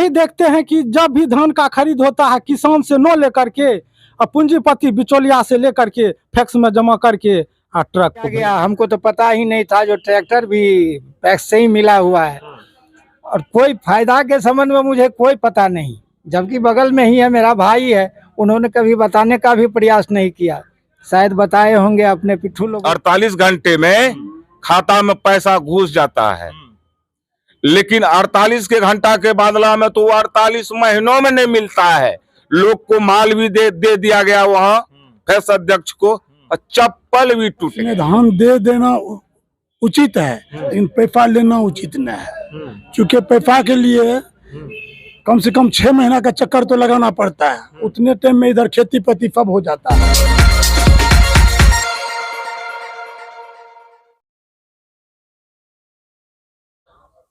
नहीं देखते हैं कि जब भी धान का खरीद होता है किसान से नो लेकर के पूंजीपति बिचौलिया से लेकर के फैक्स में जमा करके ट्रक क्या गया, हमको तो पता ही नहीं था। जो ट्रैक्टर भी पैक्स से ही मिला हुआ है और कोई फायदा के संबंध में मुझे कोई पता नहीं, जबकि बगल में ही है, मेरा भाई है। उन्होंने कभी बताने का भी प्रयास नहीं किया। शायद बताए होंगे अपने पिट्ठू लोग। 48 घंटे में खाता में पैसा घुस जाता है, लेकिन 48 के घंटा के बदला में तो 48 महीनों में नहीं मिलता है। लोग को माल भी दे दिया गया वहाँ फैक्स अध्यक्ष को, और चप्पल भी टूटे। धान दे देना उचित है, लेकिन पैसा लेना उचित नहीं है। क्योंकि पैसा के लिए कम से कम 6 महीना का चक्कर तो लगाना पड़ता है। उतने टाइम में इधर खेती पति सब हो जाता है।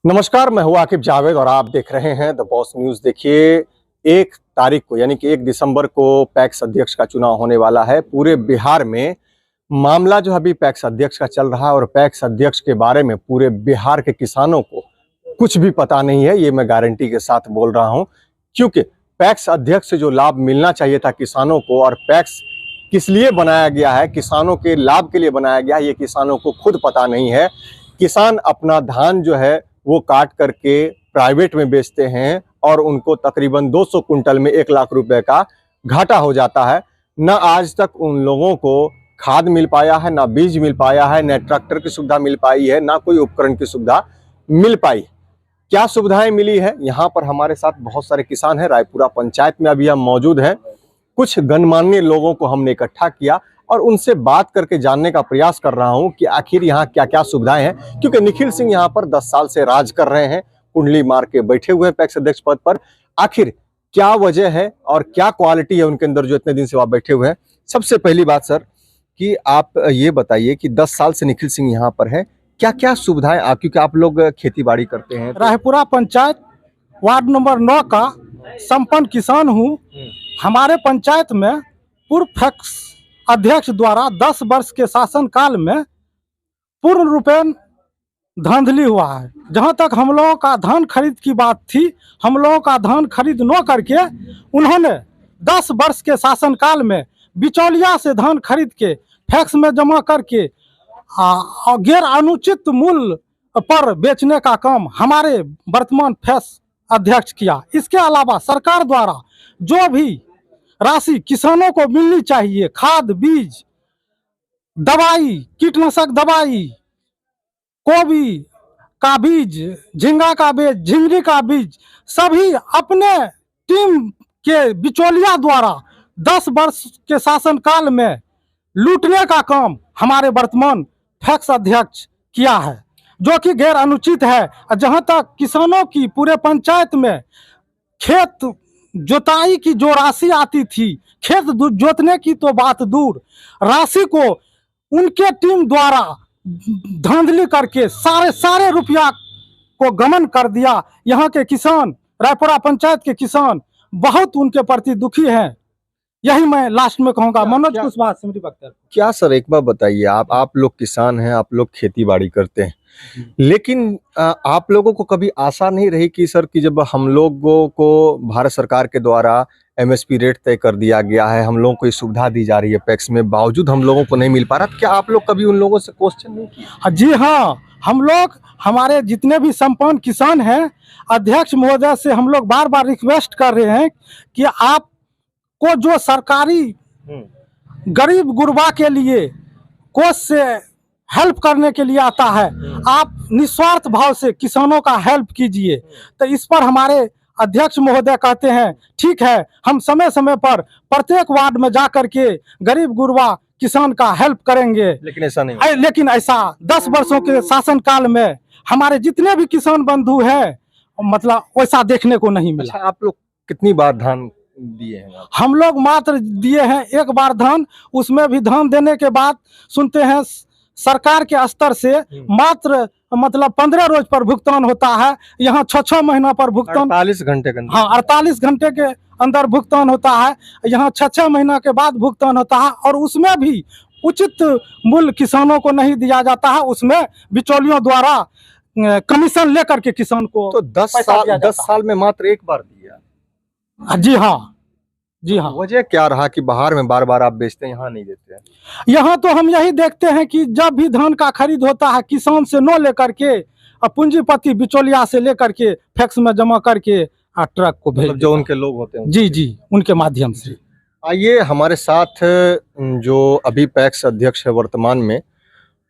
नमस्कार, मैं हूं आकिब जावेद और आप देख रहे हैं द बॉस न्यूज। देखिए, 1 तारीख को यानी कि 1 दिसंबर को पैक्स अध्यक्ष का चुनाव होने वाला है। पूरे बिहार में मामला जो अभी पैक्स अध्यक्ष का चल रहा है और पैक्स अध्यक्ष के बारे में पूरे बिहार के किसानों को कुछ भी पता नहीं है, ये मैं गारंटी के साथ बोल रहा हूं। क्योंकि पैक्स अध्यक्ष से जो लाभ मिलना चाहिए था किसानों को, और पैक्स किस लिए बनाया गया है, किसानों के लाभ के लिए बनाया गया है, ये किसानों को खुद पता नहीं है। किसान अपना धान जो है वो काट करके प्राइवेट में बेचते हैं और उनको तकरीबन 200 कुंटल में 1 लाख रुपए का घाटा हो जाता है। न आज तक उन लोगों को खाद मिल पाया है, ना बीज मिल पाया है, न ट्रैक्टर की सुविधा मिल पाई है, ना कोई उपकरण की सुविधा मिल पाई। क्या सुविधाएं मिली है? यहाँ पर हमारे साथ बहुत सारे किसान हैं। रायपुरा पंचायत में अभी हम मौजूद हैं। कुछ गणमान्य लोगों को हमने इकट्ठा किया और उनसे बात करके जानने का प्रयास कर रहा हूं कि आखिर यहाँ क्या क्या सुविधाएं हैं। क्योंकि निखिल सिंह यहाँ पर 10 साल से राज कर रहे हैं, कुंडली मार के बैठे हुए हैं पैक्स अध्यक्ष पद पर। आखिर क्या वजह है और क्या क्वालिटी है उनके अंदर जो इतने दिन से वहां बैठे हुए हैं? सबसे पहली बात सर कि आप ये बताइए कि 10 साल से निखिल सिंह यहाँ पर है, क्या क्या सुविधाएं आप, क्योंकि आप लोग खेती बाड़ी करते हैं। रायपुरा पंचायत वार्ड नंबर 9 का संपन्न किसान हूँ। हमारे पंचायत में पूर्व फैक्स अध्यक्ष द्वारा 10 वर्ष के शासन काल में पूर्ण रूपेण धांधली हुआ है। जहां तक हम लोगों का धान खरीद की बात थी, हम लोगों का धान खरीद न करके उन्होंने 10 वर्ष के शासन काल में बिचौलिया से धान खरीद के फैक्स में जमा करके गैर अनुचित मूल्य पर बेचने का काम हमारे वर्तमान फैक्स अध्यक्ष किया। इसके अलावा सरकार द्वारा जो भी राशि किसानों को मिलनी चाहिए, खाद, बीज, दवाई, कीटनाशक दवाई, गोभी का बीज, झींगा का बीज, झिंगरी का बीज, सभी अपने टीम के बिचौलिया द्वारा 10 वर्ष के शासन काल में लूटने का काम हमारे वर्तमान फैक्स अध्यक्ष किया है, जो कि गैर अनुचित है। जहां तक किसानों की पूरे पंचायत में खेत जोताई की जो राशि आती थी, खेत जोतने की तो बात दूर, राशि को उनके टीम द्वारा धांधली करके सारे रुपया को गमन कर दिया। यहाँ के किसान, रायपुरा पंचायत के किसान बहुत उनके प्रति दुखी हैं। यही मैं लास्ट में कहूँगा। मनोज कुशवाहा, सिमरी बख्तर। क्या सर, एक बार बताइए, आप लोग किसान हैं, आप लोग खेती बाड़ी करते हैं, लेकिन आप लोगों को कभी आशा नहीं रही कि सर कि जब हम लोगों को भारत सरकार के द्वारा एमएसपी रेट तय कर दिया गया है, हम लोगों को ये सुविधा दी जा रही है पैक्स में, बावजूद हम लोगों को नहीं मिल पा रहा, क्या आप लोग कभी उन लोगों से क्वेश्चन नहीं किया? जी हाँ, हम लोग, हमारे जितने भी संपन्न किसान हैं, अध्यक्ष महोदय से हम लोग बार बार रिक्वेस्ट कर रहे हैं कि आपको जो सरकारी गरीब गुरबा के लिए कोष से हेल्प करने के लिए आता है, आप निस्वार्थ भाव से किसानों का हेल्प कीजिए। तो इस पर हमारे अध्यक्ष महोदय कहते हैं ठीक है, हम समय समय पर प्रत्येक वार्ड में जा करके गरीब गुरबा किसान का हेल्प करेंगे। लेकिन ऐसा नहीं, लेकिन ऐसा 10 वर्षों के शासन काल में हमारे जितने भी किसान बंधु हैं, मतलब वैसा देखने को नहीं मिला। अच्छा, आप लोग कितनी बार धान दिए हैं? हम लोग मात्र दिए हैं 1 बार धान, उसमें भी धान देने के बाद सुनते हैं सरकार के स्तर से मात्र मतलब 15 रोज पर भुगतान होता है। यहाँ 6-6 महीना पर भुगतान, 48 घंटे के अंदर। हाँ, 48 घंटे के अंदर भुगतान होता है। यहाँ 6-6 महीना के बाद भुगतान होता है, और उसमें भी उचित मूल्य किसानों को नहीं दिया जाता है। उसमें बिचौलियों द्वारा कमीशन लेकर के किसान को तो 10 पैसा दिया साल जाता 10 साल में मात्र एक बार दिया। जी हाँ, जी हाँ। वजह क्या रहा कि बाहर में बार बार आप बेचते हैं, यहाँ नहीं देते हैं? यहाँ तो हम यही देखते हैं कि जब भी धान का खरीद होता है किसान से न लेकर के और पूंजीपति बिचौलिया से लेकर के फैक्स में जमा करके और ट्रक को भेज मतलब जो उनके लोग होते हैं। जी जी, उनके माध्यम से। आइए हमारे साथ जो अभी पैक्स अध्यक्ष है वर्तमान में,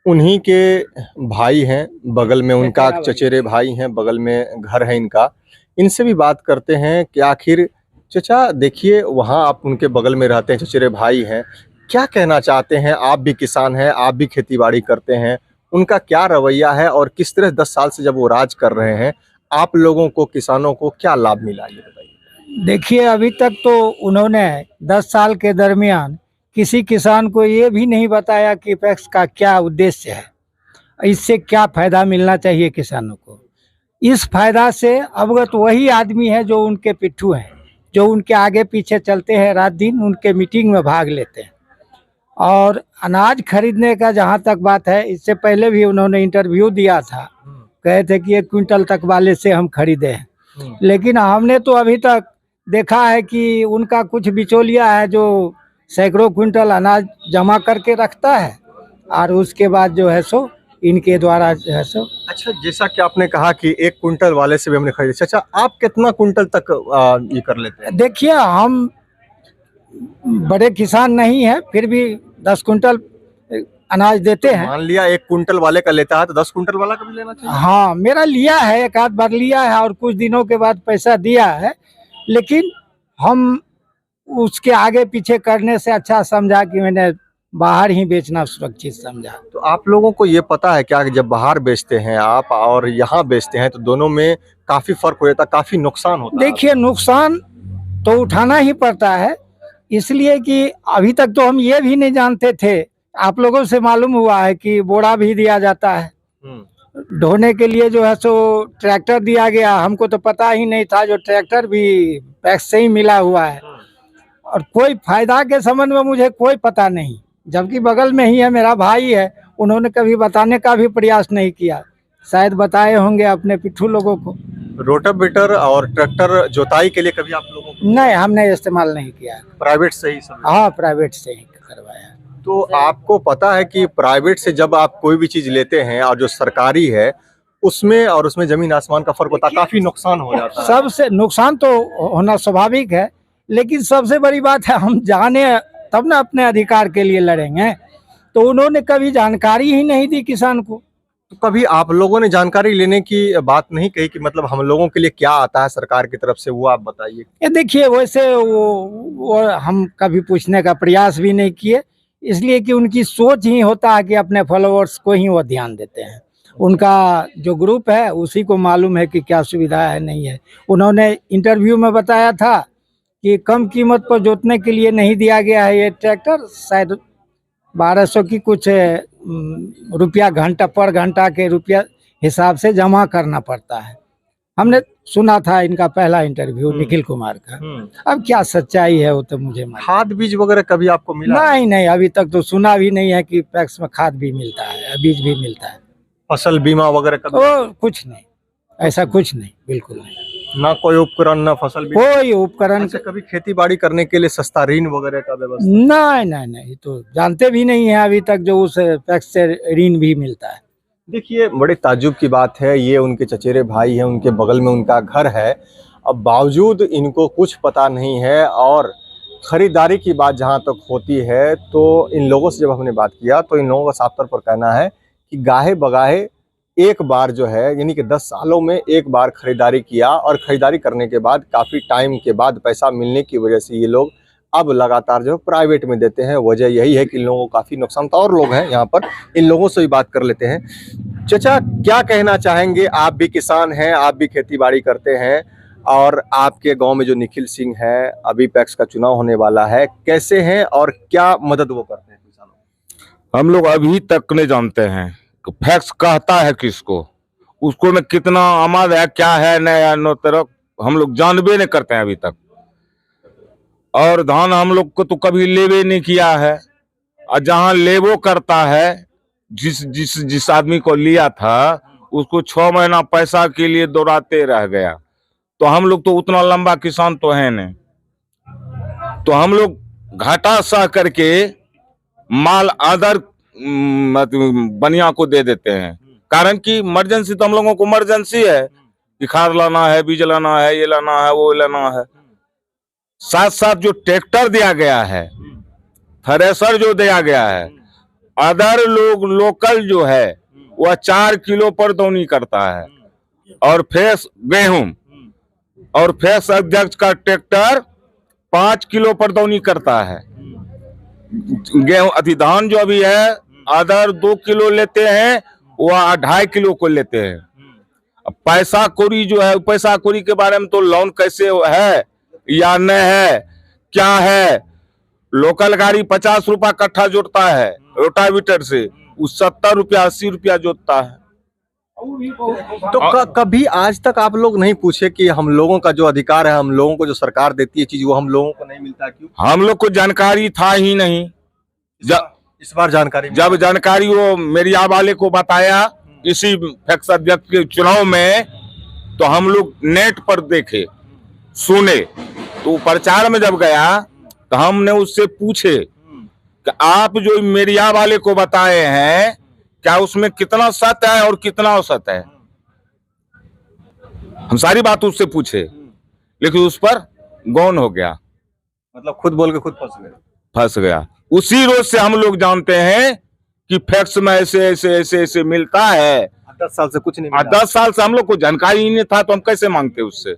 उन्हीं के भाई हैं, बगल में उनका चचेरे भाई हैं, बगल में घर है इनका। इनसे भी बात करते हैं कि आखिर चचा देखिए वहाँ आप उनके बगल में रहते हैं, चचेरे भाई हैं, क्या कहना चाहते हैं? आप भी किसान हैं, आप भी खेती बाड़ी करते हैं, उनका क्या रवैया है और किस तरह 10 साल से जब वो राज कर रहे हैं आप लोगों को, किसानों को क्या लाभ मिला, ये बताइए। देखिए अभी तक तो उन्होंने 10 साल के दरमियान किसी किसान को ये भी नहीं बताया कि पैक्स का क्या उद्देश्य है, इससे क्या फायदा मिलना चाहिए किसानों को। इस फायदा से अवगत वही आदमी है जो उनके पिट्ठू हैं, जो उनके आगे पीछे चलते हैं, रात दिन उनके मीटिंग में भाग लेते हैं। और अनाज खरीदने का जहाँ तक बात है, इससे पहले भी उन्होंने इंटरव्यू दिया था, कहे थे कि 1 क्विंटल तक वाले से हम खरीदे हैं। लेकिन हमने तो अभी तक देखा है कि उनका कुछ बिचौलिया है जो सैकड़ों क्विंटल अनाज जमा करके रखता है और उसके बाद जो है सो इनके द्वारा जो है सो। अच्छा, जैसा कि आपने कहा कि 1 क्विंटल वाले से भी हमने खरीदे, चाचा आप कितना क्विंटल तक ये कर लेते हैं? देखिए हम बड़े किसान नहीं है, फिर भी 10 क्विंटल अनाज देते हैं। मान लिया 1 क्विंटल वाले का लेता है तो 10 क्विंटल वाला का भी लेना चाहिए। हाँ, मेरा लिया है, एक आध बार लिया है और कुछ दिनों के बाद पैसा दिया है, लेकिन हम उसके आगे पीछे करने से अच्छा समझा कि मैंने बाहर ही बेचना सुरक्षित समझा। तो आप लोगों को ये पता है क्या कि जब बाहर बेचते हैं आप और यहाँ बेचते हैं तो दोनों में काफी फर्क हो जाता है, काफी नुकसान होता है? देखिए नुकसान तो उठाना ही पड़ता है, इसलिए कि अभी तक तो हम ये भी नहीं जानते थे, आप लोगों से मालूम हुआ है कि बोरा भी दिया जाता है, ढोने के लिए जो है सो ट्रैक्टर दिया गया, हमको तो पता ही नहीं था, जो ट्रैक्टर भी पैक्स से ही मिला हुआ है। और कोई फायदा के संबंध में मुझे कोई पता नहीं, जबकि बगल में ही है, मेरा भाई है, उन्होंने कभी बताने का भी प्रयास नहीं किया, शायद बताए होंगे अपने पिट्ठू लोगों को। रोटावेटर और ट्रैक्टर जोताई के लिए कभी आप लोगों को? नहीं, हमने इस्तेमाल नहीं किया। प्राइवेट से ही सब? हाँ, प्राइवेट से ही करवाया। तो आपको पता है कि प्राइवेट से जब आप कोई भी चीज लेते हैं और जो सरकारी है उसमें और उसमें जमीन आसमान का फर्क होता है, काफी नुकसान हो जाता है। सबसे नुकसान तो होना स्वाभाविक है, लेकिन सबसे बड़ी बात है हम जाने तब ना अपने अधिकार के लिए लड़ेंगे। तो उन्होंने कभी जानकारी ही नहीं दी किसान को। तो कभी आप लोगों ने जानकारी लेने की बात नहीं कही कि मतलब हम लोगों के लिए क्या आता है सरकार की तरफ से, वो आप बताइए। ये देखिए वैसे वो हम कभी पूछने का प्रयास भी नहीं किए, इसलिए कि उनकी सोच ही होता है कि अपने फॉलोअर्स को ही वो ध्यान देते हैं। उनका जो ग्रुप है उसी को मालूम है कि क्या सुविधा है नहीं है। उन्होंने इंटरव्यू में बताया था कि कम कीमत पर जोतने के लिए नहीं दिया गया है ये ट्रैक्टर, शायद 1200 की कुछ रुपया घंटा पर घंटा के रुपया हिसाब से जमा करना पड़ता है। हमने सुना था इनका पहला इंटरव्यू निखिल कुमार का, अब क्या सच्चाई है वो तो मुझे मालूम। खाद बीज वगैरह कभी आपको मिला? नहीं नहीं, अभी तक तो सुना भी नहीं है कि पैक्स में खाद भी मिलता है, बीज भी मिलता है। फसल बीमा वगैरह कभी? ओ कुछ नहीं, ऐसा कुछ नहीं, बिल्कुल नहीं। ना कोई उपकरण, ना फसल बीमा? कोई उपकरण अच्छा, कभी खेती बाड़ी करने के लिए सस्ता ऋण वगैरह का व्यवस्था? नहीं नहीं नहीं, तो जानते भी नहीं है अभी तक जो उस पैक्स से ऋण भी मिलता है। देखिए बड़े ताज्जुब की बात है, ये उनके चचेरे भाई हैं, उनके बगल में उनका घर है, अब बावजूद इनको कुछ पता नहीं है। और खरीदारी की बात जहाँ तक होती है तो इन लोगों से जब हमने बात किया तो इन लोगों का साफ तौर पर कहना है कि गाहे बगाहे एक बार जो है, यानी कि 10 सालों में एक बार खरीदारी किया और खरीदारी करने के बाद काफ़ी टाइम के बाद पैसा मिलने की वजह से ये लोग अब लगातार जो प्राइवेट में देते हैं। वजह यही है कि इन लोगों को काफ़ी नुकसान था। और लोग हैं यहाँ पर, इन लोगों से भी बात कर लेते हैं। चाचा क्या कहना चाहेंगे? आप भी किसान हैं, आप भी खेती बाड़ी करते हैं और आपके गांव में जो निखिल सिंह है, अभी पैक्स का चुनाव होने वाला है, कैसे हैं और क्या मदद वो करते हैं किसानों को? हम लोग अभी तक नहीं जानते हैं कि फैक्स कहता है किसको, उसको में कितना आमद है, क्या है, नया नो तरह हम लोग जानबे नहीं करते हैं अभी तक। और धान हम लोग को तो कभी लेवे नहीं किया है, और जहाँ लेवो करता है, जिस जिस जिस आदमी को लिया था उसको 6 महीना पैसा के लिए दौड़ाते रह गया। तो हम लोग तो उतना लंबा किसान तो है नहीं, तो हम लोग घाटा सह करके माल अदर बनिया को दे देते हैं। कारण कि इमरजेंसी तो हम लोगों को इमरजेंसी है कि खाद लाना है, बीज लाना है, ये लाना है, वो लाना है। साथ साथ जो ट्रैक्टर दिया गया है, थ्रेसर जो दिया गया है, अदर लोग लोकल जो है वह 4 किलो पर दौनी करता है, और फेस गेहूं और फेस अध्यक्ष का ट्रैक्टर 5 किलो पर दौनी करता है। गेहूं अति धान जो अभी है अदर 2 किलो लेते हैं, वह 2.5 किलो को लेते हैं। अब पैसा कौड़ी जो है, पैसा कौड़ी के बारे में तो लोन कैसे है या नहीं है, क्या है। लोकल गाड़ी 50 रुपया कट्ठा जोतता है रोटावेटर से, वो 70 रुपया 80 रुपया जोतता है। तो कभी आज तक आप लोग नहीं पूछे कि हम लोगों का जो अधिकार है, हम लोगों को जो सरकार देती है चीज, वो हम लोगों को नहीं मिलता क्यों? हम लोग को जानकारी था ही नहीं। इस बार जानकारी जब जानकारी वो मेरिया वाले को बताया इसी पैक्स अध्यक्ष के चुनाव में, तो हम लोग नेट पर देखे सुने, तो प्रचार में जब गया तो हमने उससे पूछे कि आप जो मेरिया वाले को बताए हैं क्या उसमें कितना सत्य है और कितना असत्य है। हम सारी बात उससे पूछे, लेकिन उस पर गौन हो गया, मतलब खुद बोल के खुद फंस गया। उसी रोज से हम लोग जानते हैं कि फैक्स में ऐसे ऐसे ऐसे ऐसे मिलता है। 10 साल से कुछ नहीं मिला। 10 साल से हम लोग को जानकारी ही नहीं था, तो हम कैसे मांगते उससे।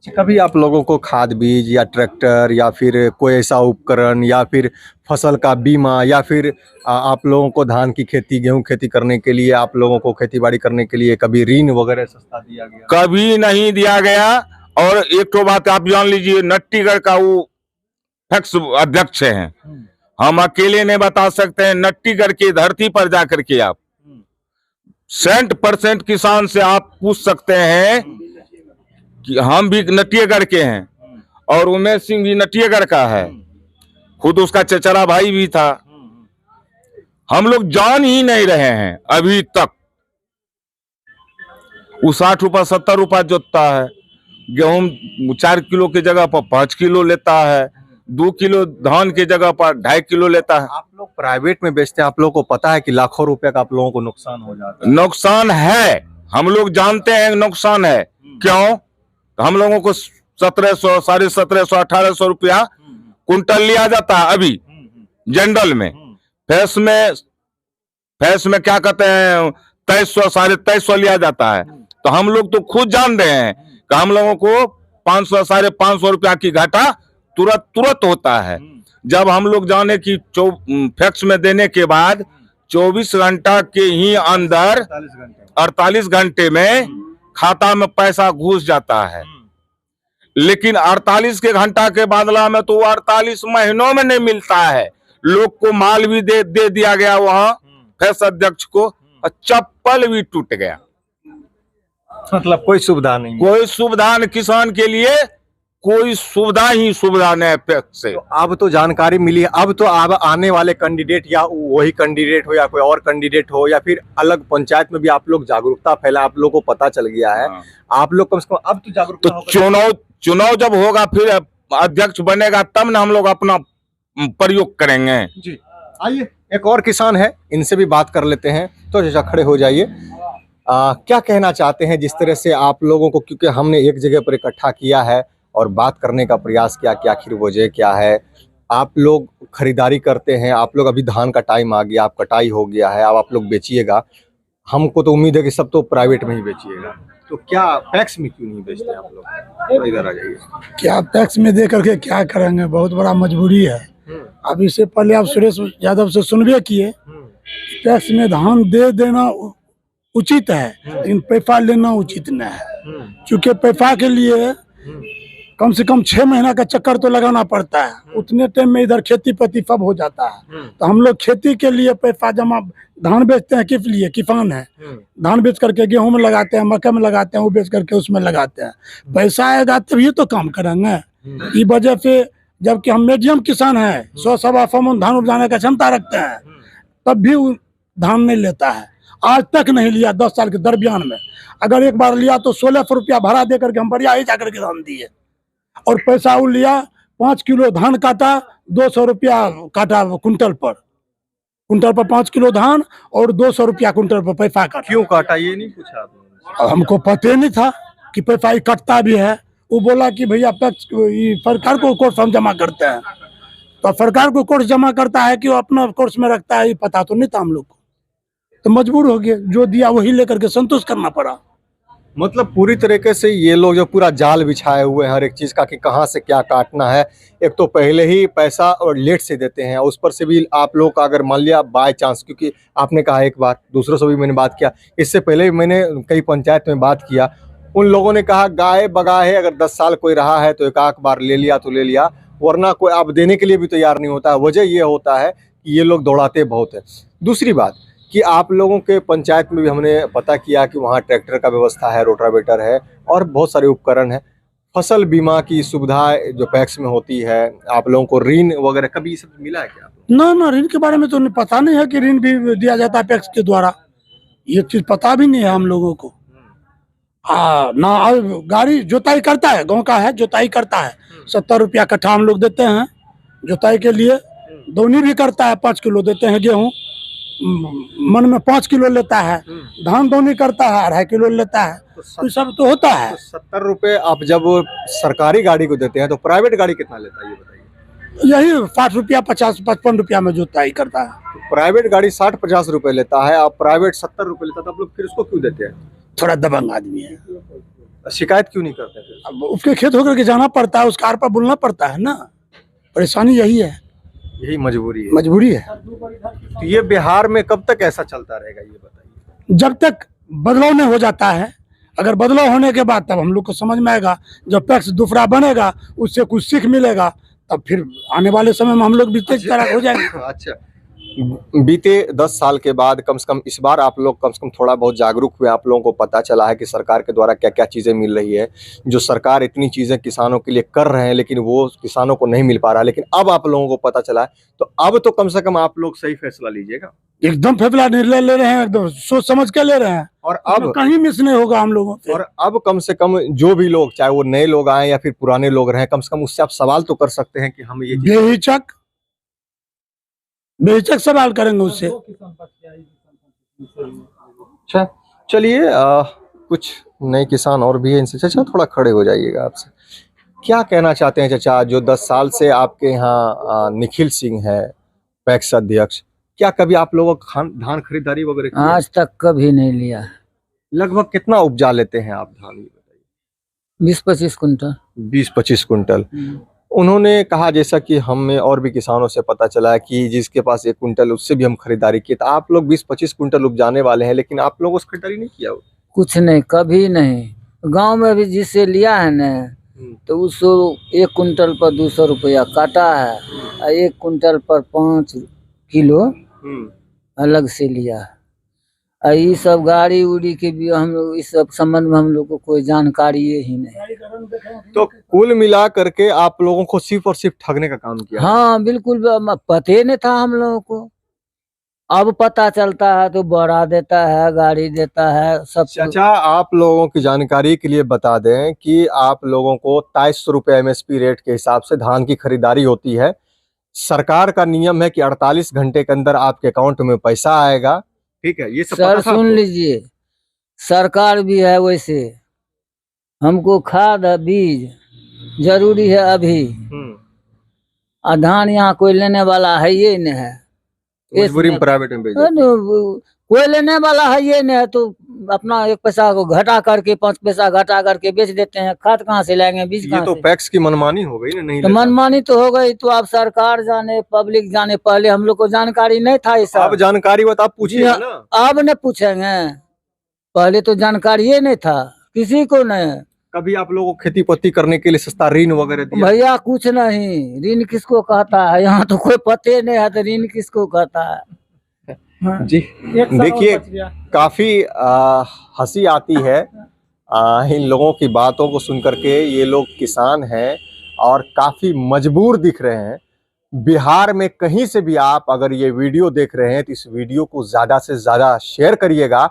कभी आप लोगों को खाद बीज या ट्रैक्टर या फिर कोई ऐसा उपकरण या फिर फसल का बीमा या फिर आप लोगों को धान की खेती, गेहूं खेती करने के लिए, आप लोगों को खेती बाड़ी करने के लिए कभी ऋण वगैरह सस्ता दिया गया? कभी नहीं दिया गया। और एक तो बात आप जान लीजिए, नट्टीगढ़ का वो पैक्स अध्यक्ष हैं, हम अकेले नहीं बता सकते हैं। नट्टीगढ़ की धरती पर जाकर के आप 100% किसान से आप पूछ सकते हैं कि हम भी नट्टीगढ़ के हैं, और उमेश सिंह भी नट्टीगढ़ का है, खुद उसका चचरा भाई भी था। हम लोग जान ही नहीं रहे हैं अभी तक। वो 60 रुपया 70 रुपया जोतता है, गेहूं 4 किलो की जगह पर 5 किलो लेता है, 2 किलो धान की जगह पर 2.5 किलो लेता है। आप लोग प्राइवेट में बेचते हैं, आप लोगों को पता है कि लाखों रुपए का आप लोगों को नुकसान हो जाता है। नुकसान है, हम लोग जानते हैं नुकसान है। क्यों? हम लोगों को 1700, 1750, 1800 रुपया कुंटल लिया जाता है अभी जनरल में। फैस में क्या कहते हैं 2300, 2350 लिया जाता है। तो हम लोग तो खुद जान रहे हैं कि हम लोगों को 500, 550 रुपया की घाटा तुरंत होता है। जब हम लोग जाने की फैक्स में देने के बाद 24 घंटा के ही अंदर 48 घंटे में खाता में पैसा घुस जाता है, लेकिन 48 के घंटा के बदला में तो 48 महीनों में नहीं मिलता है। लोग को माल भी दे दिया गया वहां फैक्स अध्यक्ष को, और चप्पल भी टूट गया। मतलब कोई सुविधा नहीं, कोई सुविधा नहीं किसान के लिए, कोई सुविधा नहीं फैक्स से। तो अब तो जानकारी मिली है, अब तो अब आने वाले कैंडिडेट या वही कैंडिडेट हो या कोई और कैंडिडेट हो या फिर अलग पंचायत में भी आप लोग जागरूकता फैला, आप लोगों को पता चल गया है। आप लोग कम से कम अब तो जागरूकता तो चुनाव जब होगा फिर अध्यक्ष बनेगा तब ना हम लोग अपना प्रयोग करेंगे। जी आइए, एक और किसान है, इनसे भी बात कर लेते हैं। तो जैसा खड़े हो जाइए, क्या कहना चाहते हैं जिस तरह से आप लोगों को, क्योंकि हमने एक जगह पर इकट्ठा किया है और बात करने का प्रयास किया कि आखिर वजह क्या है। आप लोग खरीदारी करते हैं, आप लोग अभी धान का टाइम आ गया, आप कटाई हो गया है, अब आप लोग बेचिएगा। हमको तो उम्मीद है कि सब तो प्राइवेट में ही बेचिएगा, तो क्या पैक्स में क्यों नहीं बेचते आप लोग? तो इधर आ जाइए। क्या पैक्स में दे करके क्या करेंगे, बहुत बड़ा मजबूरी है। अब इससे पहले आप सुरेश यादव से सुनबे किए, पैक्स में धान दे देना उचित है, लेकिन पैसा लेना उचित नहीं है। क्योंकि पैसा के लिए कम से कम 6 महीना का चक्कर तो लगाना पड़ता है, उतने टाइम में इधर खेती पति सब हो जाता है। तो हम लोग खेती के लिए पैसा जमा, धान बेचते हैं किस लिए, किसान है, धान बेच करके गेहूं में लगाते हैं, मक्का में लगाते हैं, वो बेच करके उसमें लगाते हैं। पैसा आएगा तभी तो काम करेंगे। इस वजह से जबकि हम मीडियम किसान हैं, 100 सवा 100 मन धान उपजाने का क्षमता रखते हैं, तब भी धान नहीं लेता है। आज तक नहीं लिया 10 साल के दरमियान में। अगर एक बार लिया तो 1600 रुपया भाड़ा दे करके हम बढ़िया ही जाकर के धान दिए। और पैसा वो लिया, 5 किलो धान काटा, 200 रुपया काटा कुंटल पर 5 किलो धान और 200 रुपया कुंटल पर पैसा काटा। क्यों काटा ये नहीं पूछा आपने? और हमको पता नहीं था कि पैसा ही कटता भी है। वो बोला कि भैया सरकार को कोर्स हम जमा करते हैं, तो सरकार को कोर्स जमा करता है कि वो अपना कोर्स में रखता है, ये पता तो नहीं था हम लोग को। तो मजबूर हो गए, जो दिया वही लेकर के संतोष करना पड़ा। मतलब पूरी तरीके से ये लोग जो पूरा जाल बिछाए हुए हैं हर एक चीज का कि कहाँ से क्या काटना है। एक तो पहले ही पैसा और लेट से देते हैं, उस पर से भी आप लोग का अगर मान लिया बाय चांस, क्योंकि आपने कहा एक बात, दूसरों से भी मैंने बात किया, इससे पहले भी मैंने कई पंचायत में बात किया, उन लोगों ने कहा गाय बगा है, अगर 10 साल कोई रहा है तो एक आध बार ले लिया तो ले लिया, वरना कोई आप देने के लिए भी तैयार नहीं होता है। वजह ये होता है कि ये लोग दौड़ाते बहुत है। दूसरी बात कि आप लोगों के पंचायत में भी हमने पता किया कि वहाँ ट्रैक्टर का व्यवस्था है, रोटावेटर है और बहुत सारे उपकरण है। फसल बीमा की सुविधा जो पैक्स में होती है, आप लोगों को ऋण वगैरह कभी ये सब मिला है क्या? ना ऋण के बारे में तो पता नहीं है कि ऋण भी दिया जाता है पैक्स के द्वारा, ये चीज पता भी नहीं है हम लोगों को। ना गाड़ी जोताई करता है, गांव का है, जोताई करता है, 70 रुपया कट्ठा हम लोग देते हैं जोताई के लिए। दौनी भी करता है, 5 किलो देते हैं गेहूँ, मन में 5 किलो लेता है। धान दौनी करता है, 2.5 किलो लेता है। तो सब तो होता है। 70 रुपए आप जब सरकारी गाड़ी को देते हैं तो प्राइवेट गाड़ी कितना लेता है ये बताइए? यही 60 रुपया 50-55 रुपया में जोताई करता है। तो प्राइवेट गाड़ी 60-50 रुपए लेता है, आप प्राइवेट 70 रुपए लेता है, तो आप लोग फिर उसको क्यों देते हैं? थोड़ा दबंग आदमी है, शिकायत क्यों नहीं करते फिर? अब उसके खेत होकर के जाना पड़ता है, उसका आर पर बोलना पड़ता है ना। परेशानी यही है, यही मजबूरी है। मजबूरी है। तो ये बिहार में कब तक ऐसा चलता रहेगा ये बताइए? जब तक बदलाव नहीं हो जाता है, अगर बदलाव होने के बाद तब हम लोग को समझ में आएगा, जब पैक्स दूसरा बनेगा उससे कुछ सीख मिलेगा, तब फिर आने वाले समय में हम लोग भी तेज तरह हो जाएंगे। अच्छा, बीते 10 साल के बाद कम से कम इस बार आप लोग कम से कम थोड़ा बहुत जागरूक हुए, आप लोगों को पता चला है कि सरकार के द्वारा क्या क्या चीज़ें मिल रही है। जो सरकार इतनी चीज़ें किसानों के लिए कर रहे हैं लेकिन वो किसानों को नहीं मिल पा रहा है, लेकिन अब आप लोगों को पता चला है, तो अब तो कम से कम आप लोग सही फैसला लीजिएगा। एकदम फैसला निर्णय ले रहे हैं, एकदम सोच समझ के ले रहे हैं, और अब कहीं मिस नहीं होगा हम लोगों से। और अब कम से कम जो भी लोग, चाहे वो नए लोग आए या फिर पुराने लोग रहे, कम से कम उससे आप सवाल तो कर सकते हैं कि हम ये बेहिचक सवाल करेंगे उससे। अच्छा, चलिए कुछ नए किसान और भी हैं इनसे। चाचा थोड़ा खड़े हो जाइएगा, आपसे क्या कहना चाहते हैं चाचा? जो 10 साल से आपके यहाँ निखिल सिंह है पैक्स अध्यक्ष, क्या कभी आप लोगों को धान खरीदारी वगैरह की? आज तक कभी नहीं लिया। लगभग कितना उपजा लेते हैं आप धान, ये बताइए? 20-25 कुंटल। 20-25 कुंटल। उन्होंने कहा, जैसा कि हमें और भी किसानों से पता चला है कि जिसके पास 1 कुंटल उससे भी हम खरीदारी किए, तो आप लोग 20-25 कुंटल उपजाने वाले हैं, लेकिन आप लोग उस खरीदारी नहीं किया? कुछ नहीं, कभी नहीं। गांव में भी जिससे लिया है ना, तो उसको 1 कुंटल पर 200 रुपया काटा है, और 1 कुंटल पर 5 किलो अलग से लिया है। ये सब गाड़ी उड़ी के भी हम लोग, इस सब संबंध में हम लोग को कोई जानकारी ही नहीं। तो कुल मिला करके आप लोगों को सिर्फ और सिर्फ ठगने का काम किया? हाँ बिल्कुल, पते नहीं था हम लोगों को। अब पता चलता है तो बढ़ा देता है, गाड़ी देता है, सब। चाचा आप लोगों की जानकारी के लिए बता दें कि आप लोगों को 2300 रुपये MSP रेट के हिसाब से धान की खरीदारी होती है। सरकार का नियम है कि 48 घंटे के अंदर आपके अकाउंट में पैसा आएगा, ठीक है? ये सब सर सुन लीजिए, सरकार भी है वैसे, हमको खाद बीज जरूरी है अभी, धान यहाँ कोई लेने वाला है ये नहीं है, मजबूरी में प्राइवेट में कोई लेने वाला है ये नहीं है, तो अपना 1 पैसा को घटा करके 5 पैसा घटा करके बेच देते हैं। खाद कहाँ से लाएंगे, बीज ये कहाँ तो से? पैक्स की मनमानी हो गई ना, नहीं तो मनमानी तो हो गई, तो अब सरकार जाने, पब्लिक जाने, पहले हम लोग को जानकारी नहीं था ये सब। अब जानकारी बता, आप पूछिए ना। अब न पूछेंगे, पहले तो जानकारी ये नहीं था, किसी को नहीं। कभी आप लोगों को खेती पत्ती करने के लिए सस्ता ऋण वगैरह दिया? भैया कुछ नहीं, ऋण किसको कहता है, यहाँ तो कोई पते नहीं है, तो ऋण किसको कहता है? जी देखिए, काफी हंसी आती है इन लोगों की बातों को सुन करके। ये लोग किसान हैं और काफी मजबूर दिख रहे हैं। बिहार में कहीं से भी आप अगर ये वीडियो देख रहे हैं तो इस वीडियो को ज्यादा से ज्यादा शेयर करिएगा,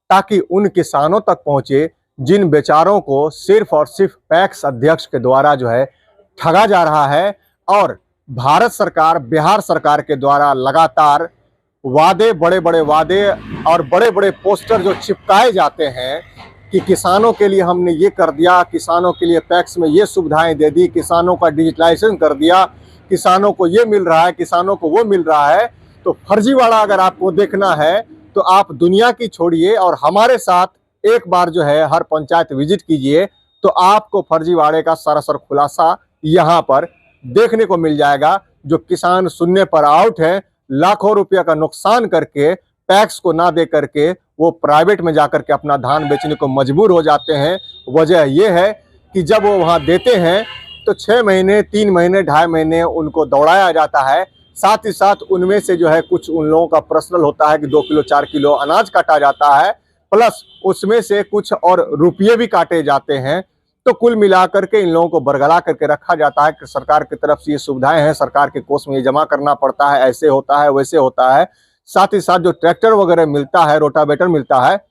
ताकि उन किसानों तक पहुंचे जिन बेचारों को सिर्फ और सिर्फ पैक्स अध्यक्ष के द्वारा जो है ठगा जा रहा है। और भारत सरकार, बिहार सरकार के द्वारा लगातार वादे, बड़े बड़े वादे और बड़े बड़े पोस्टर जो चिपकाए जाते हैं कि किसानों के लिए हमने ये कर दिया, किसानों के लिए पैक्स में ये सुविधाएं दे दी, किसानों का डिजिटलाइजेशन कर दिया, किसानों को ये मिल रहा है, किसानों को वो मिल रहा है। तो फर्जीवाड़ा अगर आपको देखना है तो आप दुनिया की छोड़िए और हमारे साथ एक बार जो है हर पंचायत विजिट कीजिए, तो आपको फर्जीवाड़े का सरासर खुलासा यहाँ पर देखने को मिल जाएगा। जो किसान सुनने पर आउट है, लाखों रुपया का नुकसान करके पैक्स को ना दे करके वो प्राइवेट में जाकर के अपना धान बेचने को मजबूर हो जाते हैं। वजह यह है कि जब वो वहां देते हैं तो 6 महीने, 3 महीने, 2.5 महीने उनको दौड़ाया जाता है। साथ ही साथ उनमें से जो है कुछ उन लोगों का पर्सनल होता है कि 2 किलो 4 किलो अनाज काटा जाता है, प्लस उसमें से कुछ और रुपये भी काटे जाते हैं। तो कुल मिलाकर के इन लोगों को बरगला करके रखा जाता है कि सरकार की तरफ से ये सुविधाएं हैं, सरकार के कोष में ये जमा करना पड़ता है, ऐसे होता है, वैसे होता है। साथ ही साथ जो ट्रैक्टर वगैरह मिलता है, रोटावेटर मिलता है,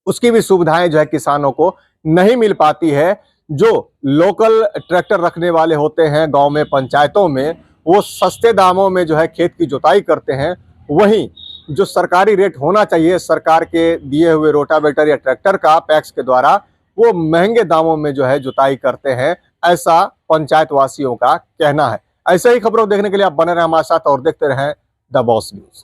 उसकी भी सुविधाएं जो है किसानों को नहीं मिल पाती है। जो लोकल ट्रैक्टर रखने वाले होते हैं गांव में, पंचायतों में, वो सस्ते दामों में जो है खेत की जुताई करते हैं। वहीं जो सरकारी रेट होना चाहिए सरकार के दिए हुए रोटावेटर या ट्रैक्टर का पैक्स के द्वारा, वो महंगे दामों में जो है जुताई करते हैं, ऐसा पंचायत वासियों का कहना है। ऐसे ही खबरों देखने के लिए आप बने रहें हमारे साथ और देखते रहें द बॉस न्यूज।